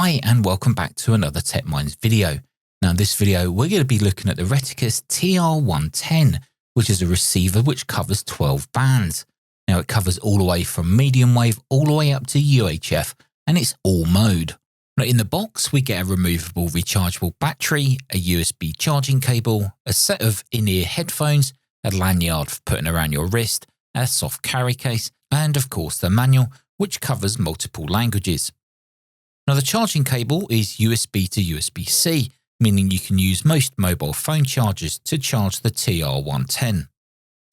Hi and welcome back to another Tech Minds video. Now in this video we're going to be looking at the Retekess TR110, which is a receiver which covers 12 bands. Now it covers all the way from medium wave all the way up to UHF, and it's all mode. Now in the box we get a removable rechargeable battery, a USB charging cable, a set of in-ear headphones, a lanyard for putting around your wrist, a soft carry case, and of course the manual, which covers multiple languages. Now the charging cable is USB to USB-C, meaning you can use most mobile phone chargers to charge the TR110.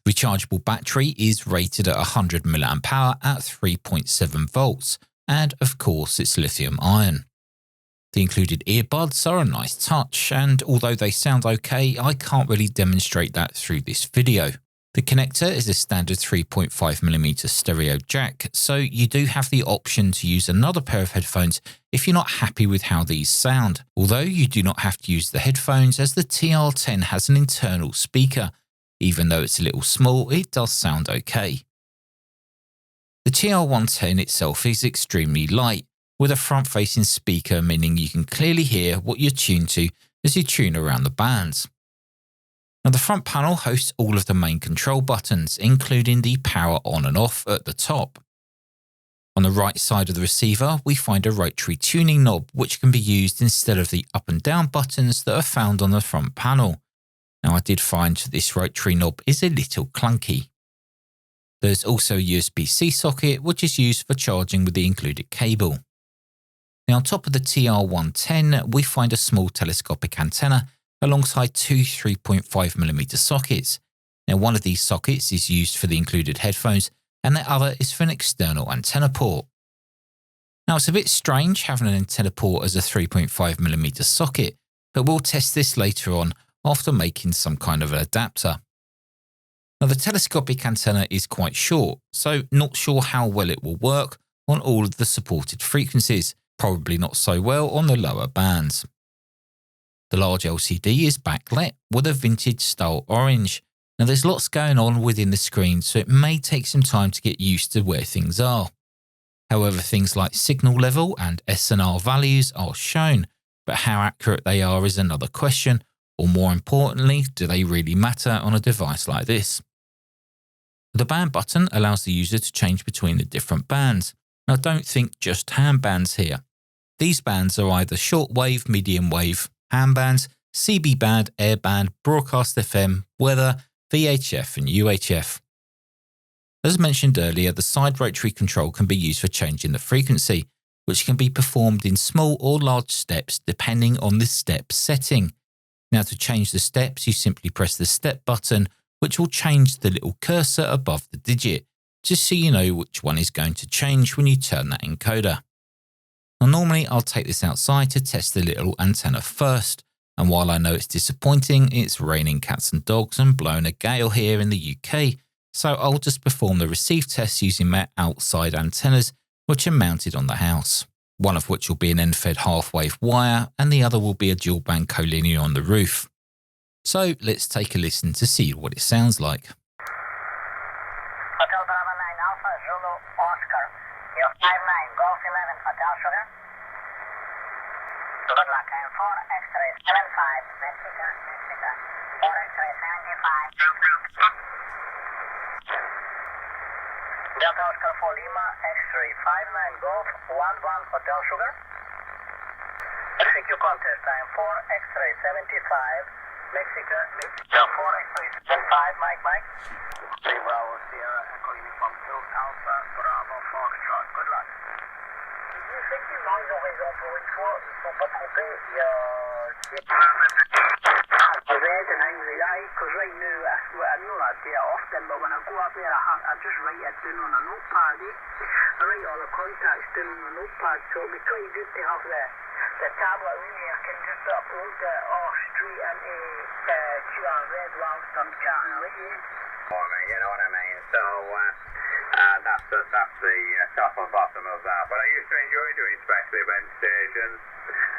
The rechargeable battery is rated at 100 mAh at 3.7 volts, and of course it's lithium ion. The included earbuds are a nice touch, and although they sound okay, I can't really demonstrate that through this video. The connector is a standard 3.5mm stereo jack, so you do have the option to use another pair of headphones if you're not happy with how these sound, although you do not have to use the headphones as the TR10 has an internal speaker. Even though it's a little small, it does sound okay. The TR110 itself is extremely light, with a front-facing speaker, meaning you can clearly hear what you're tuned to as you tune around the bands. Now the front panel hosts all of the main control buttons, including the power on and off at the top. On the right side of the receiver, we find a rotary tuning knob which can be used instead of the up and down buttons that are found on the front panel. Now I did find this rotary knob is a little clunky. There's also a USB-C socket which is used for charging with the included cable. Now on top of the TR110 we find a small telescopic antenna alongside two 3.5mm sockets. Now one of these sockets is used for the included headphones and the other is for an external antenna port. Now it's a bit strange having an antenna port as a 3.5mm socket, but we'll test this later on after making some kind of an adapter. Now the telescopic antenna is quite short, so not sure how well it will work on all of the supported frequencies, probably not so well on the lower bands. The large LCD is backlit with a vintage style orange. Now there's lots going on within the screen, so it may take some time to get used to where things are. However, things like signal level and SNR values are shown, but how accurate they are is another question, or more importantly, do they really matter on a device like this? The band button allows the user to change between the different bands. Now don't think just ham bands here. These bands are either shortwave, medium wave, ham bands, CB band, air band, broadcast FM, weather, VHF and UHF. As mentioned earlier, the side rotary control can be used for changing the frequency, which can be performed in small or large steps depending on the step setting. Now to change the steps, you simply press the step button, which will change the little cursor above the digit, just so you know which one is going to change when you turn that encoder. Now normally I'll take this outside to test the little antenna first, and while I know it's disappointing, it's raining cats and dogs and blowing a gale here in the UK, so I'll just perform the receive test using my outside antennas which are mounted on the house, one of which will be an end-fed half-wave wire and the other will be a dual-band collinear on the roof. So let's take a listen to see what it sounds like. Hotel Bravo 9 Alpha, Zulu, Oscar. You're 59, Golf 11, Hotel Sugar. Good luck, I'm 4 X-ray 75, Mexico, 4 X-ray 75. Delta Oscar 4 Lima, X-ray 59, Golf 11, Hotel Sugar. CQ contest time 4 X-ray 75, Mexico, 4 X-ray 75, Mike. 3 Bravo Sierra, Echo Uniform 2, Alpha, Bravo, Foxtrot. Good luck. Effectivement, ils ont raison. Pour une fois, ils ne sont pas trompés. Il y a... Because right now, I know that they are often, but when I go up there, I just write it down on a notepad. I write all the contacts down on a notepad, so it'll be pretty good to have the tablet with me. I can just upload it all straight into QR Red whilst I'm chatting with you. You know what I mean? So that's the top and bottom of that. But I used to enjoy doing special event stations.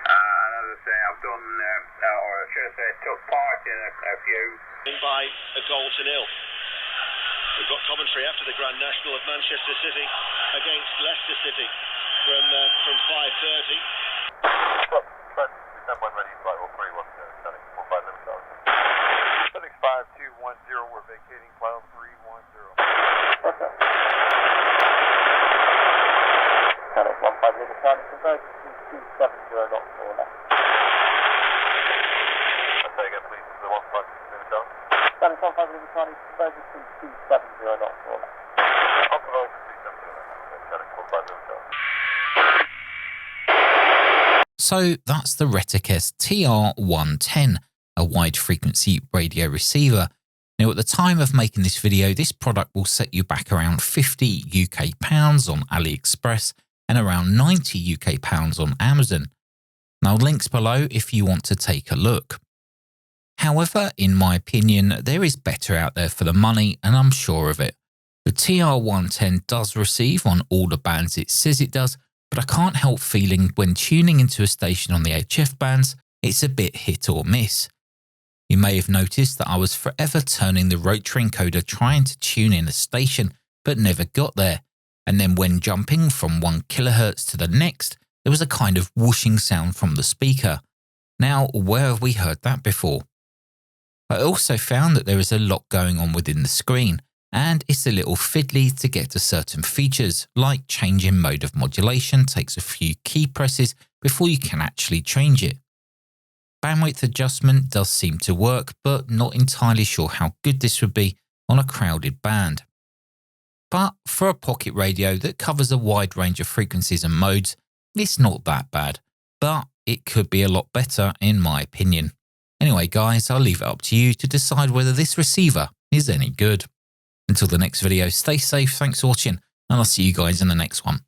And as I say, I've done, or I should say, took part in a few. By a goal to nil. We've got commentary after the Grand National of Manchester City against Leicester City from 5:30. We're vacating file 310. Okay. Panic 15 Lima Charlie, conversion to 270 knots for left. Say again, please, the 15 Lima Charlie. Panic 15 Lima Charlie, conversion to 270 knots for left. Conversion to 270 knots. Panic 15 Lima Charlie. So that's the Retekess TR110, a wide frequency radio receiver. Now, at the time of making this video, this product will set you back around 50 UK pounds on AliExpress and around 90 UK pounds on Amazon. Now, links below if you want to take a look. However, in my opinion, there is better out there for the money, and I'm sure of it. The TR110 does receive on all the bands it says it does, but I can't help feeling when tuning into a station on the HF bands, it's a bit hit or miss. You may have noticed that I was forever turning the rotary encoder trying to tune in a station, but never got there. And then when jumping from 1 kHz to the next, there was a kind of whooshing sound from the speaker. Now, where have we heard that before? I also found that there is a lot going on within the screen, and it's a little fiddly to get to certain features, like changing mode of modulation takes a few key presses before you can actually change it. Bandwidth adjustment does seem to work, but not entirely sure how good this would be on a crowded band. But for a pocket radio that covers a wide range of frequencies and modes, it's not that bad, but it could be a lot better in my opinion. Anyway guys, I'll leave it up to you to decide whether this receiver is any good. Until the next video, stay safe, thanks for watching, and I'll see you guys in the next one.